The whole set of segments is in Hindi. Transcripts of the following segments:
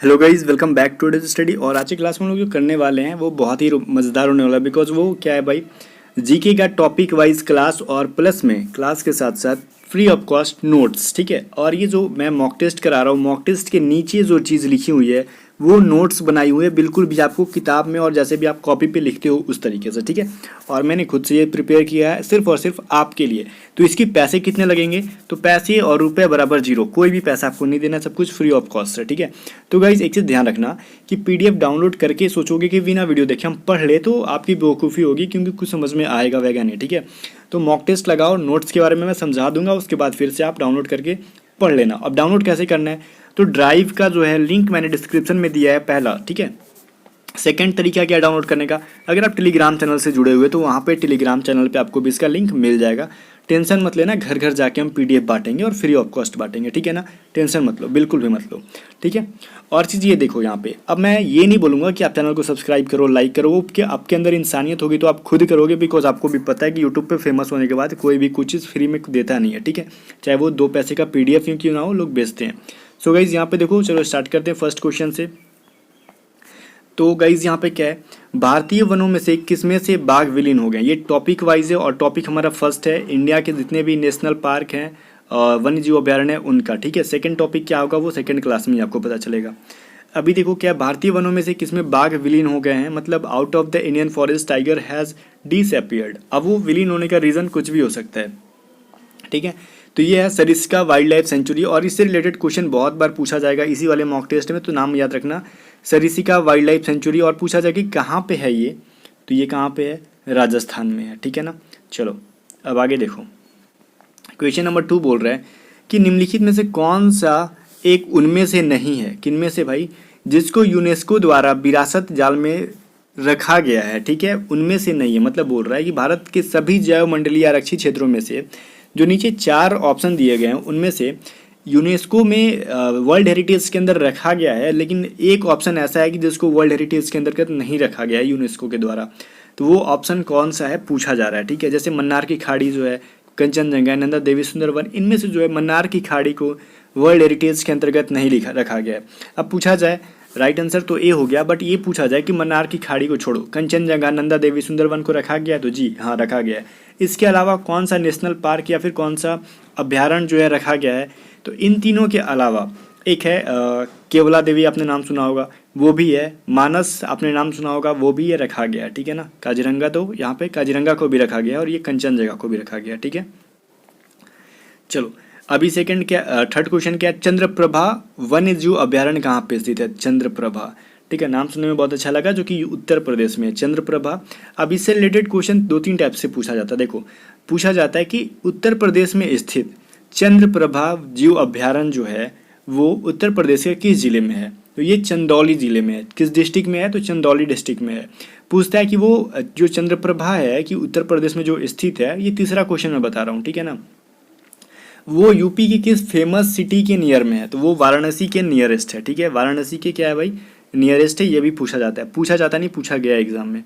Hello guys, welcome back to today's study. और आज की क्लास में हम लोग जो करने वाले हैं वो बहुत ही मज़ेदार होने वाला है। बिकॉज वो क्या है भाई, जीके का टॉपिक वाइज क्लास और प्लस में क्लास के साथ साथ फ्री ऑफ कॉस्ट नोट्स। ठीक है, और ये जो मैं मॉक टेस्ट करा रहा हूँ, मॉक टेस्ट के नीचे जो चीज़ लिखी हुई है वो नोट्स बनाई हुई है, बिल्कुल भी आपको किताब में और जैसे भी आप कॉपी पे लिखते हो उस तरीके से। ठीक है, और मैंने खुद से ये प्रिपेयर किया है सिर्फ और सिर्फ आपके लिए। तो इसके पैसे कितने लगेंगे? तो पैसे और रुपए बराबर जीरो, कोई भी पैसा आपको नहीं देना, सब कुछ फ्री ऑफ कॉस्ट है। ठीक है, तो गाइज एक चीज़ ध्यान रखना कि पीडीएफ डाउनलोड करके सोचोगे कि बिना वीडियो देखे हम पढ़ ले, तो आपकी बेवकूफ़ी होगी, क्योंकि कुछ समझ में आएगा वैगा नहीं। ठीक है, तो मॉक टेस्ट लगाओ, नोट्स के बारे में मैं समझा दूंगा, उसके बाद फिर से आप डाउनलोड करके पढ़ लेना। अब डाउनलोड कैसे करना है? तो ड्राइव का जो है लिंक मैंने डिस्क्रिप्शन में दिया है पहला। ठीक है, सेकंड तरीका क्या डाउनलोड करने का, अगर आप टेलीग्राम चैनल से जुड़े हुए तो वहाँ पे टेलीग्राम चैनल पे आपको भी इसका लिंक मिल जाएगा। टेंशन मत लेना, घर घर जाके हम पीडीएफ बांटेंगे और फ्री ऑफ कॉस्ट बांटेंगे। ठीक है ना, टेंशन मत लो, बिल्कुल भी मत लो। ठीक है, और चीज़ ये देखो यहाँ पे, अब मैं ये नहीं बोलूँगा कि आप चैनल को सब्सक्राइब करो, लाइक करो, वो कि आपके अंदर इंसानियत होगी तो आप खुद करोगे। बिकॉज आपको भी पता है कि यूट्यूब पे फेमस होने के बाद कोई भी कुछ चीज़ फ्री में देता नहीं है। ठीक है, चाहे वो 2 पैसे का पीडीएफ क्यों ना हो, लोग बेचते हैं। सो गाइज यहाँ पे देखो, चलो स्टार्ट करते हैं फर्स्ट क्वेश्चन से। तो गाइज यहाँ पे क्या है, भारतीय वनों में से किसमें से बाघ विलीन हो गए? ये टॉपिक वाइज है और टॉपिक हमारा फर्स्ट है, इंडिया के जितने भी नेशनल पार्क हैं वन्य जीव अभ्यारण्य है उनका। ठीक है, सेकंड टॉपिक क्या होगा वो सेकंड क्लास में ही आपको पता चलेगा। अभी देखो क्या, भारतीय वनों में से किसमें बाघ विलीन हो गए हैं, मतलब out of the Indian forest tiger has disappeared. अब वो विलीन होने का रीज़न कुछ भी हो सकता है। ठीक है, तो ये है सरिस्का वाइल्ड लाइफ सेंचुरी, और इससे रिलेटेड क्वेश्चन बहुत बार पूछा जाएगा इसी वाले मॉक टेस्ट में, तो नाम याद रखना, सरिस्का वाइल्ड लाइफ सेंचुरी। और पूछा जाए कि कहाँ पे है ये, तो ये कहाँ पे है? राजस्थान में है। ठीक है ना, चलो अब आगे देखो। क्वेश्चन नंबर 2 बोल रहा है कि निम्नलिखित में से कौन सा एक उनमें से नहीं है? किनमें से भाई? जिसको यूनेस्को द्वारा विरासत जाल में रखा गया है। ठीक है, उनमें से नहीं है, मतलब बोल रहा है कि भारत के सभी जैव मंडलीय आरक्षित क्षेत्रों में से जो नीचे 4 ऑप्शन दिए गए हैं उनमें से यूनेस्को में वर्ल्ड हेरिटेज के अंदर रखा गया है, लेकिन एक ऑप्शन ऐसा है कि जिसको वर्ल्ड हेरिटेज के अंतर्गत नहीं रखा गया है यूनेस्को के द्वारा। तो वो ऑप्शन कौन सा है पूछा जा रहा है। ठीक है, जैसे मन्नार की खाड़ी जो है, कंचनजंगा, नंदा देवी सुंदरवन, इनमें से जो है मन्नार की खाड़ी को वर्ल्ड हेरिटेज के अंतर्गत नहीं रखा गया है। अब पूछा जाए, राइट आंसर तो ए हो गया, बट ये पूछा जाए कि मन्नार की खाड़ी को छोड़ो, कंचनजंगा, नंदा देवी सुंदरवन को रखा गया है, तो जी हाँ रखा गया है। इसके अलावा कौन सा नेशनल पार्क या फिर कौन सा अभ्यारण्य जो है रखा गया है? तो इन तीनों के अलावा एक है केवला देवी, आपने नाम सुना होगा, वो भी है। मानस आपने नाम सुना होगा, वो भी ये रखा गया है। ठीक है ना, काजीरंगा, तो यहाँ पे काजीरंगा को भी रखा गया है और ये कंचनजंगा को भी रखा गया है। ठीक है, चलो अभी सेकंड क्या, थर्ड क्वेश्चन क्या है, चंद्रप्रभा वन्य जीव अभ्यारण्य कहाँ पे स्थित है? चंद्रप्रभा, ठीक है, नाम सुनने में बहुत अच्छा लगा, जो कि उत्तर प्रदेश में है चंद्रप्रभा। अब इससे रिलेटेड क्वेश्चन 2-3 टाइप से पूछा जाता है। देखो, पूछा जाता है कि उत्तर प्रदेश में स्थित चंद्रप्रभा जीव अभ्यारण्य जो है वो उत्तर प्रदेश के किस जिले में है? तो ये चंदौली जिले में है। किस डिस्ट्रिक्ट में है? तो चंदौली डिस्ट्रिक्ट में है। पूछता है कि वो जो चंद्रप्रभा है कि उत्तर प्रदेश में जो स्थित है, ये तीसरा क्वेश्चन मैं बता रहा हूँ। ठीक है ना, वो यूपी की किस फेमस सिटी के नियर में है? तो वो वाराणसी के नियरेस्ट है। ठीक है, वाराणसी के क्या है भाई? नियरेस्ट है। ये भी पूछा जाता है, पूछा जाता नहीं, पूछा गया एग्जाम में।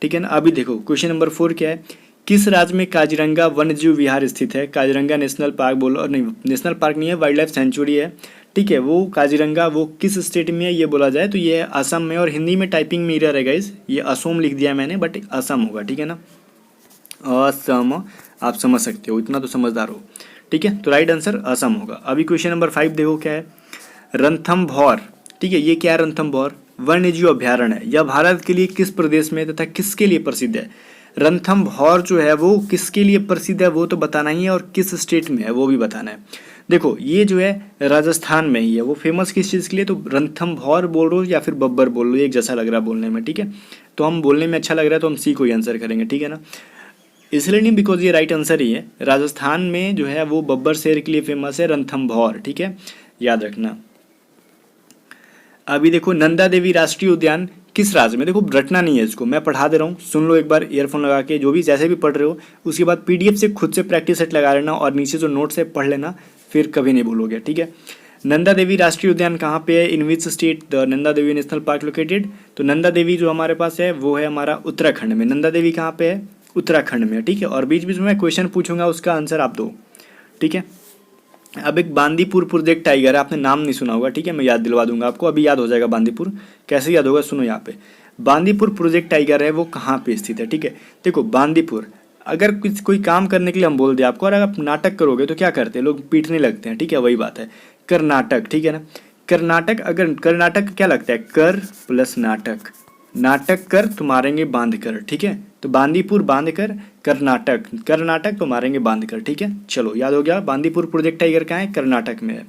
ठीक है ना, अभी देखो क्वेश्चन नंबर 4 क्या है, किस राज्य में काजीरंगा वन्यजीव विहार स्थित है? काजीरंगा नेशनल पार्क बोलो, और नहीं नेशनल पार्क नहीं है, वाइल्ड लाइफ सेंचुरी है। ठीक है, वो काजीरंगा वो किस स्टेट में है ये बोला जाए तो ये है असम में, और हिंदी में टाइपिंग में एरर है गाइस, ये असम लिख दिया मैंने, बट असम होगा। ठीक है ना, असम, आप समझ सकते हो, इतना तो समझदार हो। ठीक है, तो राइट आंसर असम होगा। अभी क्वेश्चन नंबर 5 देखो क्या है, रणथंभौर। ठीक है, ये क्या है? रणथंभौर वन्यजीव अभ्यारण्य है। यह भारत के लिए किस प्रदेश में तथा किसके लिए प्रसिद्ध है? रणथंभौर जो है वो किसके लिए प्रसिद्ध है वो तो बताना ही है, और किस स्टेट में है वो भी बताना है। देखो ये जो है राजस्थान में ही है। वो फेमस किस चीज़ के लिए? तो रणथंभौर बोल रहे हो या फिर बब्बर बोल रहे हो, एक जैसा लग रहा है बोलने में। ठीक है, तो हम बोलने में अच्छा लग रहा है तो हम सी को ही आंसर करेंगे। ठीक है ना, इसलिए नहीं बिकॉज ये राइट आंसर ही है। राजस्थान में जो है वो बब्बर शेर के लिए फेमस है, रणथंभौर। ठीक है, याद रखना। अभी देखो, नंदा देवी राष्ट्रीय उद्यान किस राज्य में? देखो रटना नहीं है इसको, मैं पढ़ा दे रहा हूँ, सुन लो एक बार ईयरफोन लगा के, जो भी जैसे भी पढ़ रहे हो, उसके बाद पीडीएफ से खुद से प्रैक्टिस सेट लगा लेना और नीचे जो नोट्स है पढ़ लेना, फिर कभी नहीं भूलोगे। ठीक है, नंदा देवी राष्ट्रीय उद्यान कहाँ पे है? In which state the Nanda Devi national park located? तो नंदा देवी जो हमारे पास है वो है हमारा उत्तराखंड में। नंदा देवी कहाँ पे है? उत्तराखंड में। ठीक है, और बीच बीच में मैं क्वेश्चन पूछूंगा, उसका आंसर आप दो। ठीक है, अब एक बांदीपुर प्रोजेक्ट टाइगर है, आपने नाम नहीं सुना होगा, ठीक है, मैं याद दिलवा दूंगा आपको, अभी याद हो जाएगा बांदीपुर। कैसे याद होगा, सुनो यहाँ पे। बांदीपुर प्रोजेक्ट टाइगर है वो कहाँ पे स्थित है, ठीक है। देखो बांदीपुर, अगर कुछ कोई काम करने के लिए हम बोल दें आपको, और अगर आप नाटक करोगे तो क्या करते हैं लोग, पीटने लगते हैं, ठीक है, वही बात है कर्नाटक, ठीक है ना। कर्नाटक, अगर कर्नाटक क्या लगता है, कर प्लस नाटक, नाटक कर तो मारेंगे बांध कर, ठीक है। तो बांदीपुर बांध कर, कर्नाटक, कर्नाटक तो मारेंगे बांध कर, ठीक है। चलो याद हो गया, बांदीपुर प्रोजेक्ट टाइगर कहाँ है, कर्नाटक में है।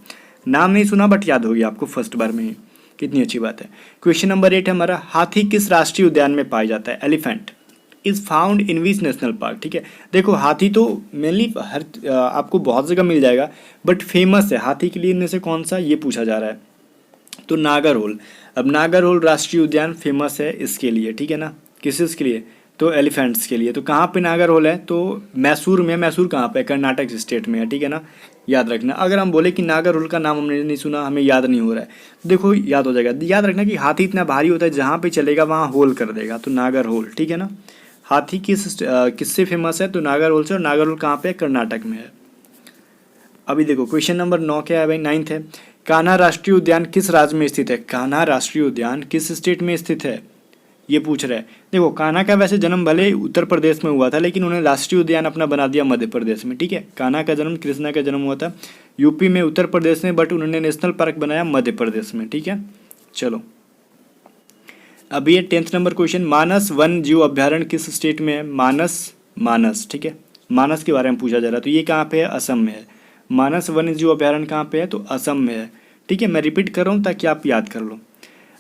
नाम नहीं सुना बट याद हो गया आपको फर्स्ट बार में ही, कितनी अच्छी बात है। क्वेश्चन नंबर 8 है हमारा, हाथी किस राष्ट्रीय उद्यान में पाया जाता है, elephant is found in which national park, ठीक है। देखो हाथी तो मेनली हर आपको बहुत जगह मिल जाएगा, बट फेमस है हाथी के लिए इनमें से कौन सा, ये पूछा जा रहा है। तो नागरहोल, अब नागरहोल राष्ट्रीय उद्यान फेमस है इसके लिए, ठीक है ना, किस के लिए, तो एलिफेंट्स के लिए। तो कहाँ पे नागरहोल है, तो मैसूर में, मैसूर कहाँ पे है, कर्नाटक स्टेट में है, ठीक है ना, याद रखना। अगर हम बोले कि नागरहोल का नाम हमने नहीं सुना, हमें याद नहीं हो रहा है, देखो याद हो जाएगा। याद रखना कि हाथी इतना भारी होता है जहाँ पे चलेगा वहाँ होल कर देगा, तो नागरहोल, ठीक है ना। हाथी किससे फेमस है, तो नागरहोल से, और नागरहोल कहाँ पे है, कर्नाटक में है। अभी देखो क्वेश्चन नंबर 9 क्या है भाई, 9th है, कान्हा राष्ट्रीय उद्यान किस राज्य में स्थित है, कान्हा राष्ट्रीय उद्यान किस स्टेट में स्थित है, ये पूछ रहा है। देखो कान्हा का वैसे जन्म भले उत्तर प्रदेश में हुआ था, लेकिन उन्होंने राष्ट्रीय उद्यान अपना बना दिया मध्य प्रदेश में, ठीक है। कान्हा का जन्म, कृष्णा का जन्म हुआ था यूपी में, उत्तर प्रदेश में, बट उन्होंने नेशनल पार्क बनाया मध्य प्रदेश में, ठीक है। चलो अभी ये 10th नंबर क्वेश्चन, मानस वन जीव अभ्यारण्य किस स्टेट में है, मानस, मानस, ठीक है, मानस के बारे में पूछा जा रहा है। तो ये कहाँ पे है, असम में है। मानस वन्य जीव अभ्यारण्य कहाँ पे है, तो असम में है, ठीक है। मैं रिपीट कर रहा हूँ ताकि आप याद कर लो।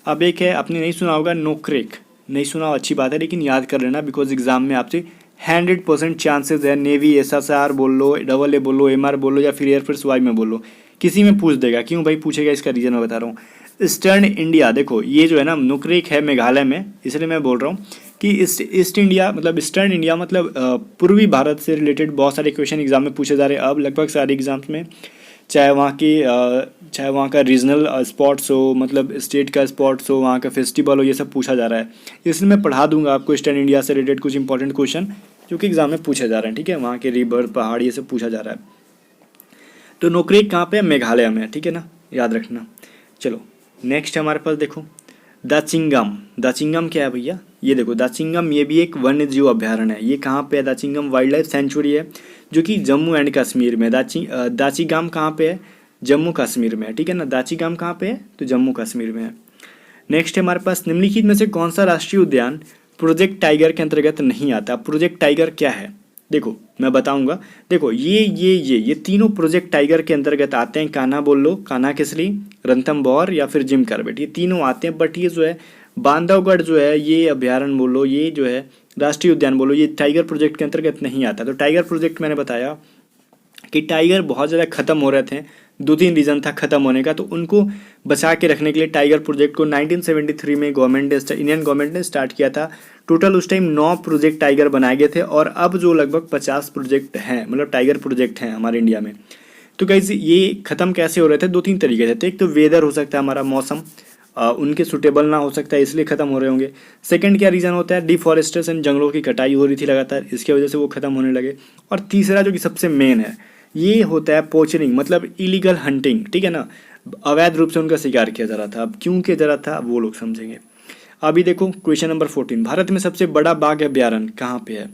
अब एक है, आपने नहीं सुना होगा, नोक्रेक, नहीं सुना हो अच्छी बात है, लेकिन याद कर लेना, बिकॉज एग्जाम में आपसे 100% चांसेस है, नेवी एसएसआर बोल लो, डबल ए बोल लो, एमआर बोल लो, या फिर एयरफोर्स वाई में बोल लो, किसी में पूछ देगा। क्यों भाई पूछेगा, इसका रीजन मैं बता रहा हूँ। ईस्टर्न इंडिया, देखो ये जो है ना नुकरेक है मेघालय में, इसलिए मैं बोल रहा हूँ कि ईस्ट इंडिया मतलब ईस्टर्न इंडिया मतलब पूर्वी भारत से रिलेटेड बहुत सारे क्वेश्चन एग्जाम में पूछे जा रहे हैं अब लगभग सारे एग्जाम्स में, चाहे वहाँ का रीजनल स्पॉट्स हो, मतलब स्टेट का स्पॉट्स हो, वहाँ का फेस्टिवल हो, ये सब पूछा जा रहा है। इसलिए मैं पढ़ा दूंगा आपको ईस्टर्न इंडिया से रिलेटेड कुछ इंपॉर्टेंट क्वेश्चन जो कि एग्जाम में पूछे जा रहे हैं, ठीक है। वहाँ के रिवर, पहाड़, ये सब पूछा जा रहा है। तो नोकरेक कहाँ पे है, मेघालय में, ठीक है ना, याद रखना। चलो नेक्स्ट हमारे पास देखो दाचिंगम, दाचिंगम क्या है भैया, ये देखो दाचिंगम, ये भी एक वन्य जीव अभ्यारण्य है। ये कहाँ पे है, दाचिंगम वाइल्ड लाइफ सेंचुरी है जो कि जम्मू एंड कश्मीर में। दाचिगाम कहाँ पे है, जम्मू कश्मीर में है, ठीक है ना। दाचिगाम कहाँ पे है, तो जम्मू कश्मीर में है। नेक्स्ट है हमारे पास, निम्नलिखित में से कौन सा राष्ट्रीय उद्यान प्रोजेक्ट टाइगर के अंतर्गत नहीं आता। प्रोजेक्ट टाइगर क्या है, देखो मैं बताऊंगा। देखो ये तीनों प्रोजेक्ट टाइगर के अंतर्गत आते हैं। कान्हा बोल लो, कान्हा किसली, रणथंभौर या फिर जिम कॉर्बेट, ये तीनों आते हैं। बट ये जो है बांधवगढ़ जो है, ये अभ्यारण्य बोलो, ये जो है राष्ट्रीय उद्यान बोलो, ये टाइगर प्रोजेक्ट के अंतर्गत नहीं आता। तो टाइगर प्रोजेक्ट मैंने बताया कि टाइगर बहुत ज़्यादा ख़त्म हो रहे थे, 2-3 रीज़न था ख़त्म होने का, तो उनको बचा के रखने के लिए टाइगर प्रोजेक्ट को 1973 में इंडियन गवर्नमेंट ने स्टार्ट किया था। टोटल उस टाइम 9 प्रोजेक्ट टाइगर बनाए गए थे, और अब जो लगभग 50 प्रोजेक्ट हैं, मतलब टाइगर प्रोजेक्ट हैं हमारे इंडिया में। तो गाइस ये ख़त्म कैसे हो रहे थे, 2-3 तरीके थे। तो एक तो वेदर हो सकता है, हमारा मौसम उनके सुटेबल ना हो सकता है, इसलिए ख़त्म हो रहे होंगे। सेकंड क्या रीज़न होता है, डिफॉरेस्टेशन, जंगलों की कटाई हो रही थी लगातार, इसकी वजह से वो ख़त्म होने लगे। और तीसरा जो कि सबसे मेन है, ये होता है पोचरिंग, मतलब इलीगल हंटिंग, ठीक है ना, अवैध रूप से उनका शिकार किया जा रहा था। अब क्यों किया जा रहा था वो लोग समझेंगे। अभी देखो क्वेश्चन नंबर 14, भारत में सबसे बड़ा बाघ अभ्यारण्य कहाँ पे है।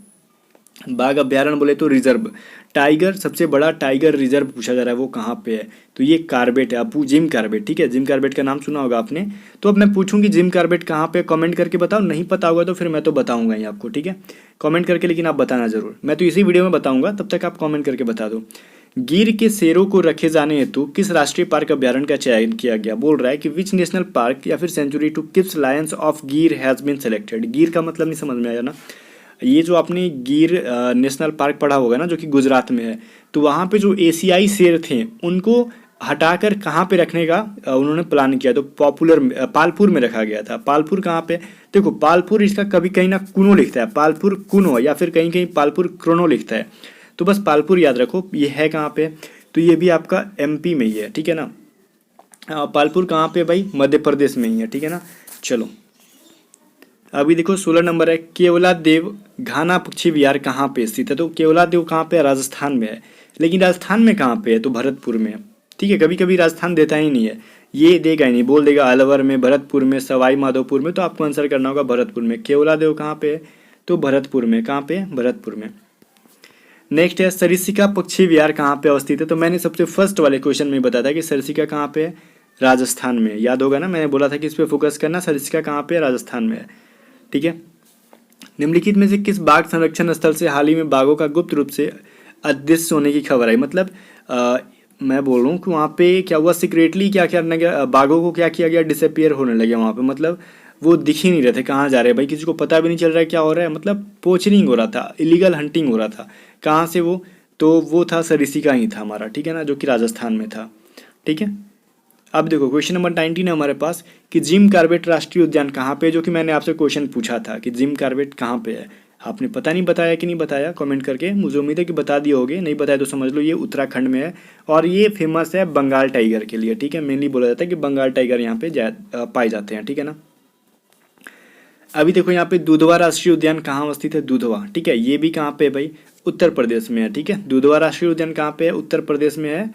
बाघ अभ्यारण्य बोले तो रिजर्व, टाइगर सबसे बड़ा टाइगर रिजर्व पूछा जा रहा है, वो कहाँ पे है, तो ये कार्बेट है, आपू जिम कार्बेट, ठीक है। जिम कार्बेट का नाम सुना होगा आपने। तो अब मैं पूछूंगी जिम कार्बेट कहाँ पे, कमेंट करके बताओ, नहीं पता होगा तो फिर मैं तो बताऊंगा ही आपको, ठीक है, कमेंट करके, लेकिन आप बताना जरूर, मैं तो इसी वीडियो में बताऊंगा, तब तक आप कमेंट करके बता दो। गिर के शेरों को रखे जाने हेतु किस राष्ट्रीय पार्क अभ्यारण्य का चयन किया गया। बोल रहा है कि विच नेशनल पार्क या फिर sanctuary to keeps lions of Gir has been selected. Gir का मतलब नहीं समझ में आया ना, ये जो आपने गिर नेशनल पार्क पढ़ा होगा ना, जो कि गुजरात में है, तो वहाँ पे जो एशियाई शेर थे उनको हटाकर कहाँ पे रखने का उन्होंने प्लान किया। तो पालपुर में रखा गया था। पालपुर कहाँ पे, देखो पालपुर, इसका कभी कहीं ना कुनो लिखता है, पालपुर कुनो, या फिर कहीं कहीं पालपुर क्रोनो लिखता है, तो बस पालपुर याद रखो। ये है कहाँ पे, तो ये भी आपका एमपी में ही है, ठीक है ना। पालपुर कहाँ पे भाई, मध्य प्रदेश में ही है, ठीक है ना। चलो अभी देखो 16 नंबर है, केवला देव घाना पक्षी विहार कहाँ पे स्थित है। तो केवला देव कहाँ पे है, राजस्थान में है। लेकिन राजस्थान में कहाँ पे है, तो भरतपुर में है। ठीक है, कभी कभी राजस्थान देता ही नहीं है, ये देगा ही नहीं, बोल देगा अलवर में, भरतपुर में, सवाई माधोपुर में, तो आपको आंसर करना होगा भरतपुर में। केवला देव कहाँ पे है, तो भरतपुर में। कहाँ पे है, भरतपुर में। नेक्स्ट है सरिस्का पक्षी विहार कहाँ पे अवस्थित है, तो मैंने सबसे फर्स्ट वाले क्वेश्चन में बताया था कि सरिस्का कहाँ पे है, राजस्थान में। याद होगा ना, मैंने बोला था कि इस पर फोकस करना, सरिस्का कहाँ पे है, राजस्थान में है। ठीक है। निम्नलिखित में से किस बाघ संरक्षण स्थल से हाल ही में बाघों का गुप्त रूप से अदृश्य होने की खबर आई, मतलब मैं बोल रहा हूँ कि वहाँ पे क्या हुआ, सीक्रेटली क्या करना गया, बाघों को क्या किया गया, डिसअपियर होने लगे वहाँ पे, मतलब वो दिख ही नहीं रहे थे, कहाँ जा रहे हैं भाई, किसी को पता भी नहीं चल रहा है क्या हो रहा है, मतलब पोचरिंग हो रहा था, इलीगल हंटिंग हो रहा था। कहाँ से वो, तो वो था सरिस्का ही था हमारा, ठीक है ना, जो कि राजस्थान में था। ठीक है। अब देखो क्वेश्चन नंबर 19 है हमारे पास कि जिम कॉर्बेट राष्ट्रीय उद्यान कहाँ पे है, जो कि मैंने आपसे क्वेश्चन पूछा था कि जिम कॉर्बेट कहाँ पे है। आपने पता नहीं बताया कि नहीं बताया, कमेंट करके मुझे उम्मीद है कि बता दिए होगे, नहीं बताया तो समझ लो ये उत्तराखंड में है और ये फेमस है बंगाल टाइगर के लिए। ठीक है, मेनली बोला जाता है कि बंगाल टाइगर यहाँ पे पाए जाते हैं। ठीक है ना। अभी देखो यहाँ पे दुधवा राष्ट्रीय उद्यान कहाँ अवस्थित है, दुधवा। ठीक है, ये भी कहाँ पे है भाई, उत्तर प्रदेश में है। ठीक है, दुधवा राष्ट्रीय उद्यान कहाँ पे है, उत्तर प्रदेश में है।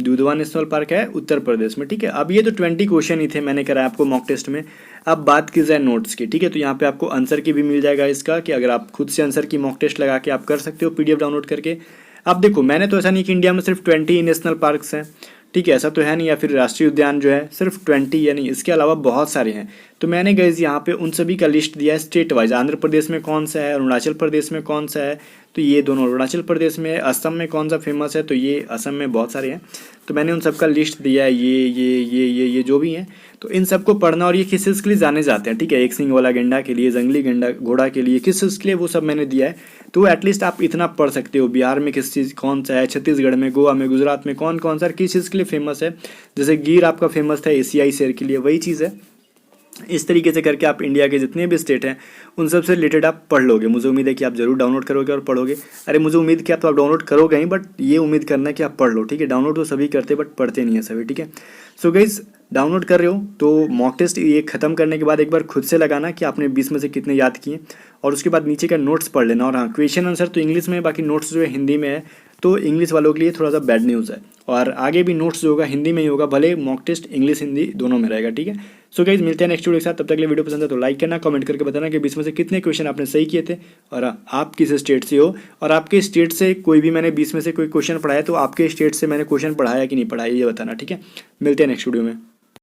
दुधवा नेशनल पार्क है उत्तर प्रदेश में। ठीक है, अब ये तो 20 क्वेश्चन ही थे मैंने कराया आपको मॉक टेस्ट में। अब बात की जाए नोट्स की, ठीक है, तो यहाँ पे आपको आंसर की भी मिल जाएगा इसका, कि अगर आप खुद से आंसर की मॉक टेस्ट लगा के आप कर सकते हो पीडीएफ डाउनलोड करके। अब देखो मैंने तो ऐसा नहीं कि इंडिया में सिर्फ 20 नेशनल पार्क्स हैं, ठीक है, ऐसा तो है नहीं, या फिर राष्ट्रीय उद्यान जो है सिर्फ 20 या नहीं, इसके अलावा बहुत सारे हैं। तो मैंने गाइस यहाँ पे उन सभी का लिस्ट दिया है स्टेट वाइज, आंध्र प्रदेश में कौन सा है, अरुणाचल प्रदेश में कौन सा है, तो ये दोनों अरुणाचल प्रदेश में है। असम में कौन सा फेमस है, तो ये असम में बहुत सारे हैं। तो मैंने उन सब का लिस्ट दिया है, ये जो भी हैं, तो इन सबको पढ़ना, और ये किस चीज़ के लिए जाने जाते हैं, ठीक है, एक सिंग वाला गेंडा के लिए, जंगली गेंडा घोड़ा के लिए, किस चीज़ के लिए, वो सब मैंने दिया है। तो एटलीस्ट आप इतना पढ़ सकते हो, बिहार में किस चीज़ कौन सा है, छत्तीसगढ़ में, गोवा में, गुजरात में कौन कौन सा किस चीज़ के लिए फेमस है। जैसे गिर आपका फेमस था एशियाई शेर के लिए, वही चीज़ है। इस तरीके से करके आप इंडिया के जितने भी स्टेट हैं उन सब से रिलेटेड आप पढ़ लोगे। मुझे उम्मीद है कि आप जरूर डाउनलोड करोगे और पढ़ोगे। अरे मुझे उम्मीद कि आप डाउनलोड करोगे ही, बट ये उम्मीद करना है कि आप पढ़ लो। ठीक है, डाउनलोड तो सभी करते बट पढ़ते नहीं है सभी। ठीक है, सो गाइस डाउनलोड कर रहे हो तो मॉक टेस्ट ये खत्म करने के बाद एक बार खुद से लगाना कि आपने 20 में से कितने याद किए, और उसके बाद नीचे का नोट्स पढ़ लेना। और हाँ, क्वेश्चन आंसर तो इंग्लिश में है, बाकी नोट्स जो है हिंदी में है, तो इंग्लिश वालों के लिए थोड़ा सा बैड न्यूज़ है। और आगे भी नोट्स जो होगा हिंदी में ही होगा, भले मॉक टेस्ट इंग्लिश हिंदी दोनों में रहेगा। ठीक है, सो गाइस मिलते हैं नेक्स्ट वीडियो के साथ। तब तक के लिए वीडियो पसंद है तो लाइक करना, कमेंट करके बताना कि 20 में से कितने क्वेश्चन आपने सही किए थे, और आप किस स्टेट से हो, और आपके स्टेट से कोई भी मैंने 20 में से कोई क्वेश्चन पढ़ाया तो आपके स्टेट से मैंने क्वेश्चन पढ़ाया कि नहीं पढ़ाया, ये बताना। ठीक है, मिलते हैं नेक्स्ट वीडियो में।